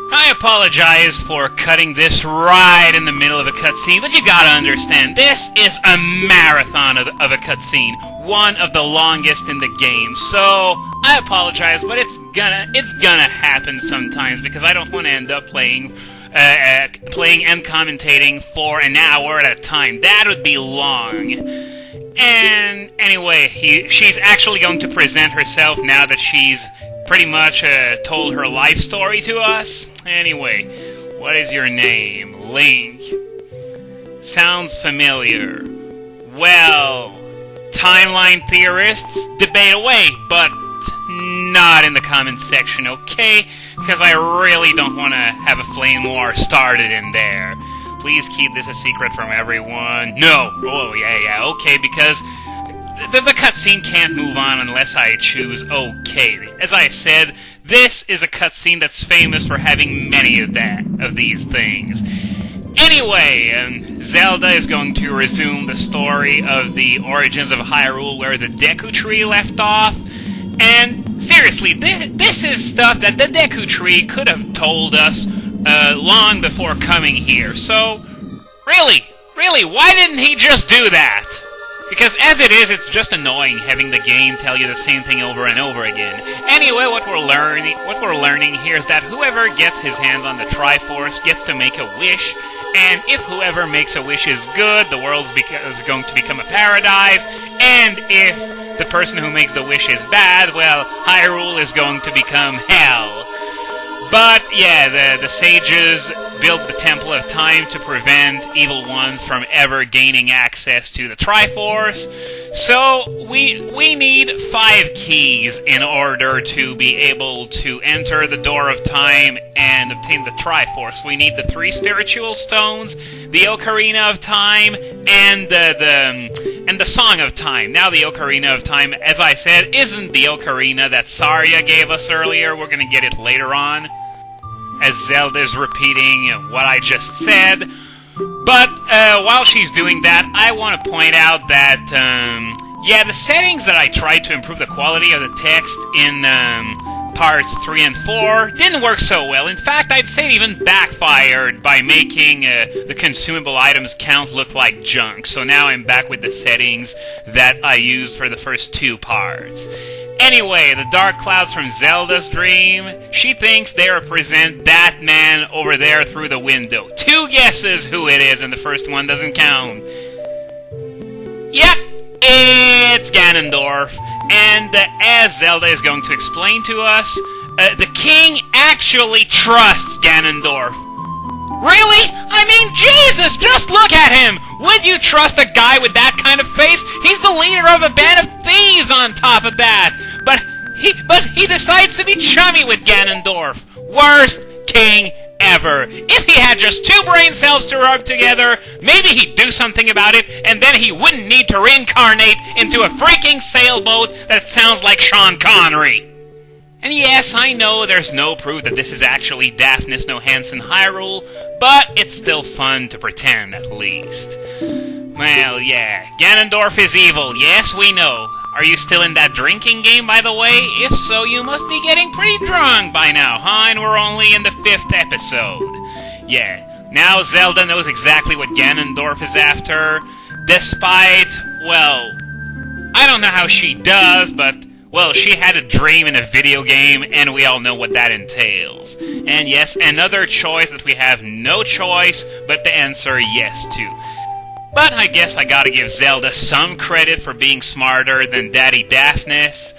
I apologize for cutting this right in the middle of a cutscene, but you gotta understand, this is a marathon of a cutscene, one of the longest in the game. So I apologize, but it's gonna happen sometimes because I don't want to end up playing and commentating for an hour at a time. That would be long. And anyway, she's actually going to present herself now that she's pretty much told her life story to us. Anyway, what is your name? Link. Sounds familiar. Well, timeline theorists debate away, but not in the comments section, okay? Because I really don't want to have a flame war started in there. Please keep this a secret from everyone. No. Oh, yeah, okay, because the cutscene can't move on unless I choose okay. As I said, this is a cutscene that's famous for having many of these things. Anyway, Zelda is going to resume the story of the origins of Hyrule where the Deku Tree left off. And seriously, this is stuff that the Deku Tree could have told us long before coming here. So, really, why didn't he just do that? Because as it is, it's just annoying having the game tell you the same thing over and over again. Anyway, what we're learning here is that whoever gets his hands on the Triforce gets to make a wish, and if whoever makes a wish is good, the world is going to become a paradise, and if the person who makes the wish is bad, well, Hyrule is going to become hell. But, yeah, the sages built the Temple of Time to prevent evil ones from ever gaining access to the Triforce. So, we need 5 keys in order to be able to enter the Door of Time and obtain the Triforce. We need the 3 spiritual stones, the Ocarina of Time, and the Song of Time. Now, the Ocarina of Time, as I said, isn't the Ocarina that Saria gave us earlier. We're going to get it later on, as Zelda's repeating what I just said. But while she's doing that, I want to point out that, the settings that I tried to improve the quality of the text in parts 3 and 4 didn't work so well. In fact, I'd say it even backfired by making the consumable items count look like junk. So now I'm back with the settings that I used for the first 2 parts. Anyway, the dark clouds from Zelda's dream, she thinks they represent that man over there through the window. 2 guesses who it is, and the first one doesn't count. Yep, it's Ganondorf. And as Zelda is going to explain to us, the king actually trusts Ganondorf. Really? I mean, Jesus, just look at him! Would you trust a guy with that kind of face? He's the leader of a band of thieves on top of that! But he decides to be chummy with Ganondorf. Worst king ever. If he had just 2 brain cells to rub together, maybe he'd do something about it, and then he wouldn't need to reincarnate into a freaking sailboat that sounds like Sean Connery. And yes, I know there's no proof that this is actually Daphnis No Hansen Hyrule, but it's still fun to pretend, at least. Well, yeah, Ganondorf is evil, yes, we know. Are you still in that drinking game, by the way? If so, you must be getting pretty drunk by now, huh? And we're only in the 5th episode. Yeah, now Zelda knows exactly what Ganondorf is after, despite, well, I don't know how she does, but well, she had a dream in a video game, and we all know what that entails. And yes, another choice that we have no choice but to answer yes to. But I guess I gotta give Zelda some credit for being smarter than Daddy Daphnis.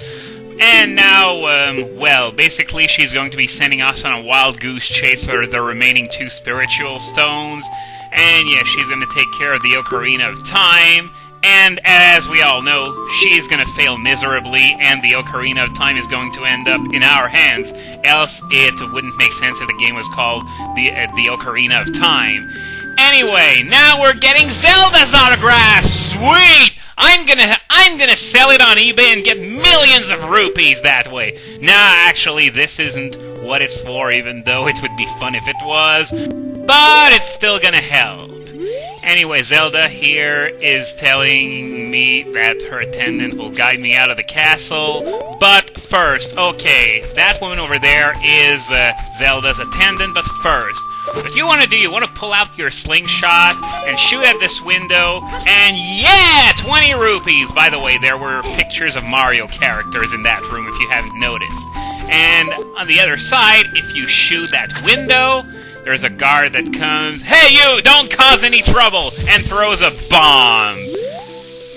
And now, basically she's going to be sending us on a wild goose chase for the remaining 2 spiritual stones. And yeah, she's going to take care of the Ocarina of Time. And as we all know, she's going to fail miserably, and the Ocarina of Time is going to end up in our hands. Else it wouldn't make sense if the game was called the Ocarina of Time. Anyway, now we're getting Zelda's autograph! Sweet! I'm gonna sell it on eBay and get millions of rupees that way. Nah, actually, this isn't what it's for, even though it would be fun if it was. But it's still gonna help. Anyway, Zelda here is telling me that her attendant will guide me out of the castle. But first, okay, that woman over there is Zelda's attendant, but first, what you want to do, you want to pull out your slingshot and shoot at this window, and yeah, 20 rupees! By the way, there were pictures of Mario characters in that room, if you haven't noticed. And on the other side, if you shoot that window, there's a guard that comes, "Hey you, don't cause any trouble!" and throws a bomb.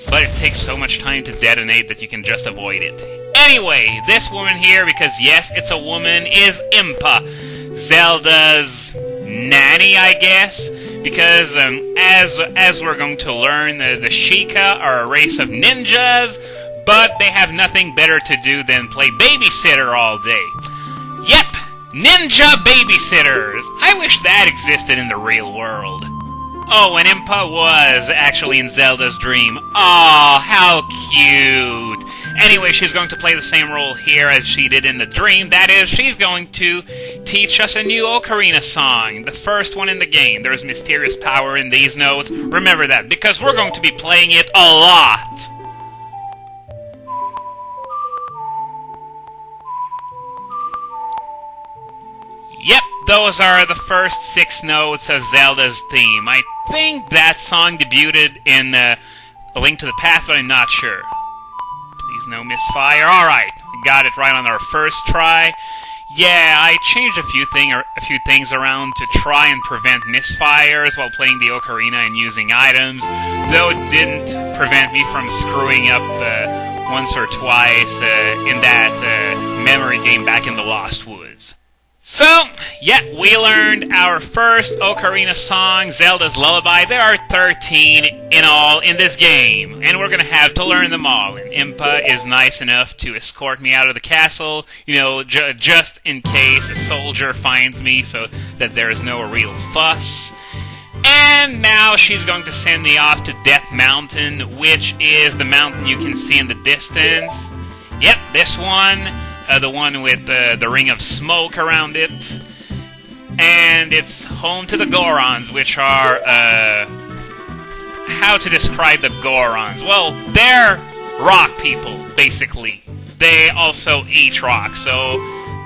But it takes so much time to detonate that you can just avoid it. Anyway, this woman here, because yes, it's a woman, is Impa, Zelda's nanny, I guess, because as we're going to learn, the Sheikah are a race of ninjas, but they have nothing better to do than play babysitter all day. Yep, ninja babysitters! I wish that existed in the real world. Oh, and Impa was actually in Zelda's dream. Aw, how cute! Anyway, she's going to play the same role here as she did in the dream. That is, she's going to teach us a new Ocarina song, the first one in the game. There's mysterious power in these notes. Remember that, because we're going to be playing it a lot. Yep, those are the first 6 notes of Zelda's theme. I think that song debuted in A Link to the Past, but I'm not sure. Please no misfire. Alright, we got it right on our first try. Yeah, I changed a few things around to try and prevent misfires while playing the Ocarina and using items, though it didn't prevent me from screwing up once or twice in that memory game back in the Lost Woods. So, yeah, we learned our first Ocarina song, Zelda's Lullaby. There are 13 in all in this game, and we're gonna have to learn them all. And Impa is nice enough to escort me out of the castle, you know, just in case a soldier finds me, so that there's no real fuss. And now she's going to send me off to Death Mountain, which is the mountain you can see in the distance. Yep, this one. The one with the ring of smoke around it. And it's home to the Gorons, which are, how to describe the Gorons? Well, they're rock people, basically. They also eat rock, so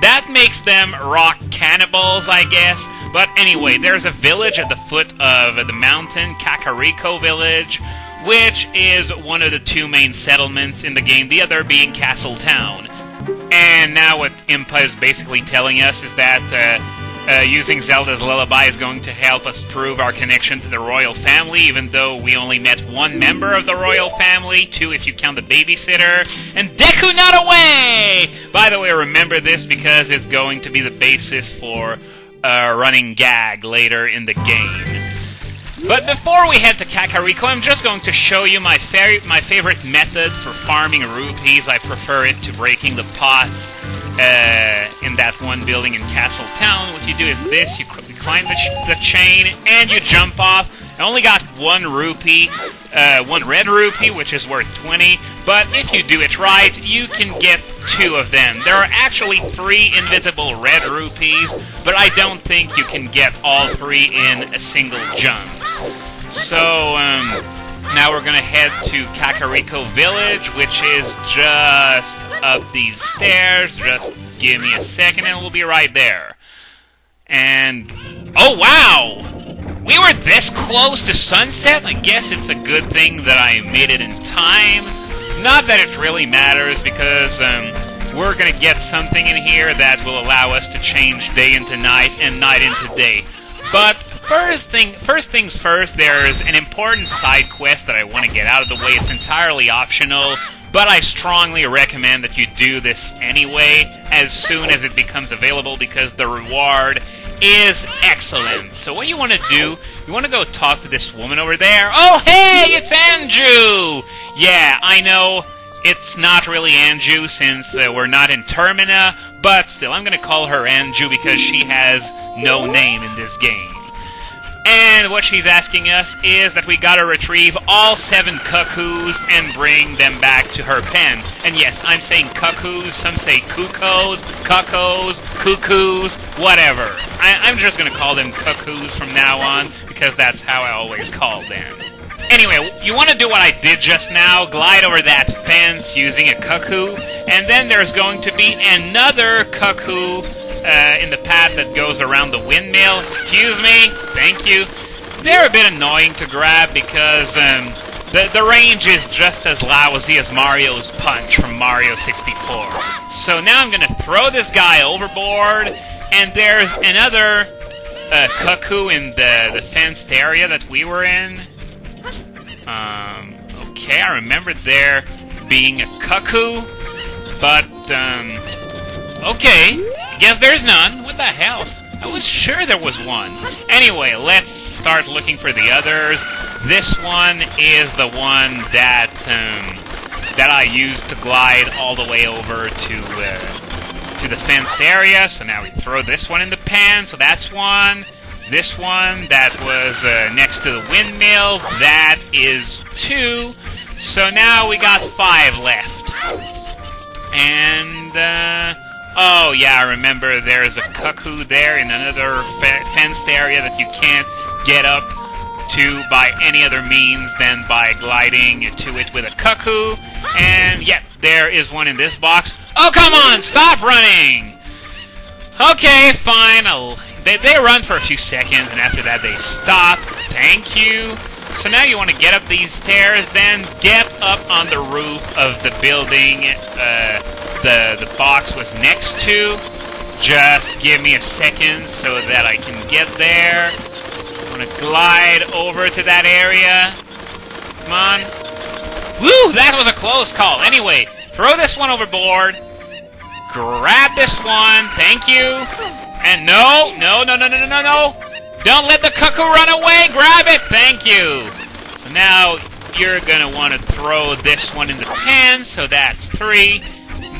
that makes them rock cannibals, I guess. But anyway, there's a village at the foot of the mountain, Kakariko Village, which is one of the 2 main settlements in the game, the other being Castle Town. And now what Impa is basically telling us is that using Zelda's Lullaby is going to help us prove our connection to the royal family, even though we only met 1 member of the royal family, 2 if you count the babysitter, and Deku not away! By the way, remember this because it's going to be the basis for a running gag later in the game. But before we head to Kakariko, I'm just going to show you my favorite method for farming rupees. I prefer it to breaking the pots in that one building in Castle Town. What you do is this, you climb the chain, and you jump off. I only got 1 rupee, 1 red rupee, which is worth 20, but if you do it right, you can get 2 of them. There are actually 3 invisible red rupees, but I don't think you can get all 3 in a single jump. So, now we're gonna head to Kakariko Village, which is just up these stairs. Just give me a second and we'll be right there. And, oh wow! We were this close to sunset? I guess it's a good thing that I made it in time. Not that it really matters, because we're gonna get something in here that will allow us to change day into night and night into day. But first things first, there's an important side quest that I want to get out of the way. It's entirely optional, but I strongly recommend that you do this anyway, as soon as it becomes available, because the reward is excellent. So what you want to do, you want to go talk to this woman over there. Oh, hey, it's Anju! Yeah, I know, it's not really Anju since we're not in Termina, but still, I'm going to call her Anju because she has no name in this game. And what she's asking us is that we gotta retrieve all 7 Cuccos and bring them back to her pen. And yes, I'm saying Cuccos, some say Cuccos, Cuccos, Cuccoos, whatever. I'm just gonna call them Cuccos from now on, because that's how I always call them. Anyway, you want to do what I did just now, glide over that fence using a Cucco, and then there's going to be another Cucco in the path that goes around the windmill. Excuse me, thank you. They're a bit annoying to grab because the range is just as lousy as Mario's punch from Mario 64. So now I'm going to throw this guy overboard, and there's another Cucco in the fenced area that we were in. Okay, I remember there being a Cucco, but, okay, guess there's none. What the hell? I was sure there was one. Anyway, let's start looking for the others. This one is the one that I used to glide all the way over to the fenced area, so now we throw this one in the pan, so that's one. This one that was next to the windmill, that is 2. So now we got 5 left. And, oh yeah, I remember there's a Cucco there in another fenced area that you can't get up to by any other means than by gliding to it with a Cucco. And, yeah, there is one in this box. Oh, come on! Stop running! Okay, fine, They run for a few seconds, and after that they stop. Thank you. So now you want to get up these stairs, then get up on the roof of the building the box was next to. Just give me a second so that I can get there. I'm going to glide over to that area. Come on. Woo! That was a close call. Anyway, throw this one overboard. Grab this one. Thank you. And no. Don't let the Cucco run away. Grab it. Thank you. So now you're going to want to throw this one in the pan. So that's 3.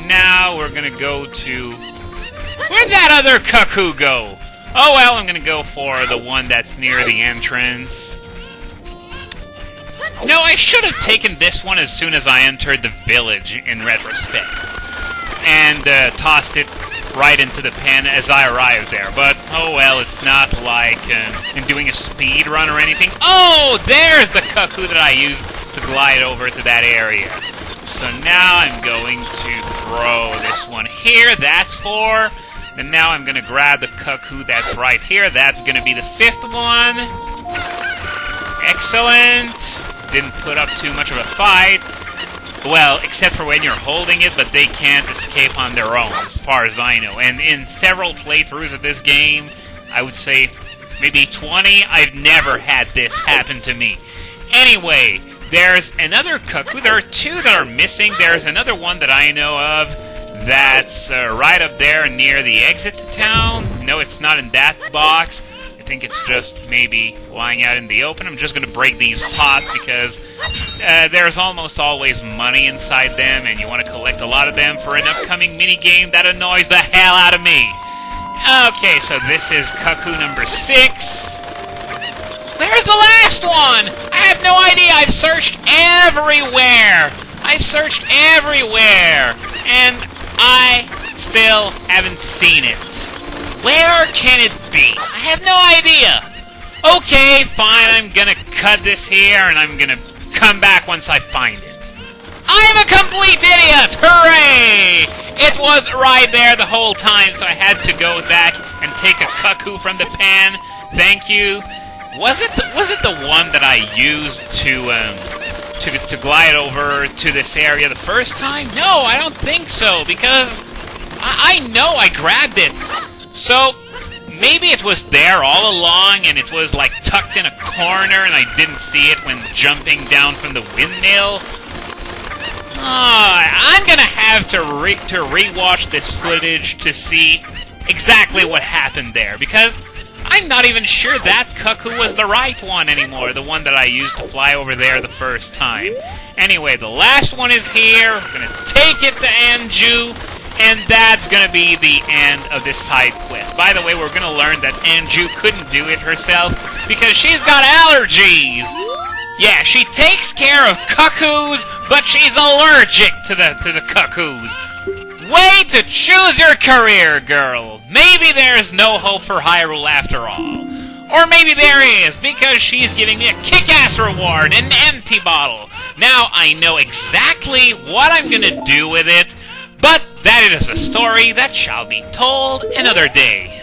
Now we're going to go to... Where'd that other Cucco go? Oh, well, I'm going to go for the one that's near the entrance. No, I should have taken this one as soon as I entered the village, in retrospect. And tossed it right into the pen as I arrived there. But, oh well, it's not like in doing a speed run or anything. Oh, there's the Cucco that I used to glide over to that area. So now I'm going to throw this one here. That's 4. And now I'm going to grab the Cucco that's right here. That's going to be the 5th one. Excellent. Didn't put up too much of a fight. Well, except for when you're holding it, but they can't escape on their own, as far as I know. And in several playthroughs of this game, I would say maybe 20, I've never had this happen to me. Anyway, there's another Cucco. There are 2 that are missing. There's another one that I know of that's right up there near the exit to town. No, it's not in that box. I think it's just maybe lying out in the open. I'm just going to break these pots because there's almost always money inside them, and you want to collect a lot of them for an upcoming minigame that annoys the hell out of me. Okay, so this is Cucco number 6. Where's the last one? I have no idea. I've searched everywhere. And I still haven't seen it. Where can it be? I have no idea. Okay, fine, I'm gonna cut this here, and I'm gonna come back once I find it. I'm a complete idiot! Hooray! It was right there the whole time, so I had to go back and take a Cucco from the pan. Thank you. Was it the one that I used to glide over to this area the first time? No, I don't think so, because I know I grabbed it. So, maybe it was there all along, and it was, like, tucked in a corner, and I didn't see it when jumping down from the windmill. I'm gonna have to rewatch this footage to see exactly what happened there, because I'm not even sure that Cucco was the right one anymore, the one that I used to fly over there the first time. Anyway, the last one is here. We're gonna take it to Anju. And that's gonna be the end of this side quest. By the way, we're gonna learn that Anju couldn't do it herself because she's got allergies. Yeah, she takes care of Cuccos, but she's allergic to the Cuccos. Way to choose your career, girl. Maybe there's no hope for Hyrule after all. Or maybe there is, because she's giving me a kick-ass reward, an empty bottle. Now I know exactly what I'm gonna do with it, but that is a story that shall be told another day.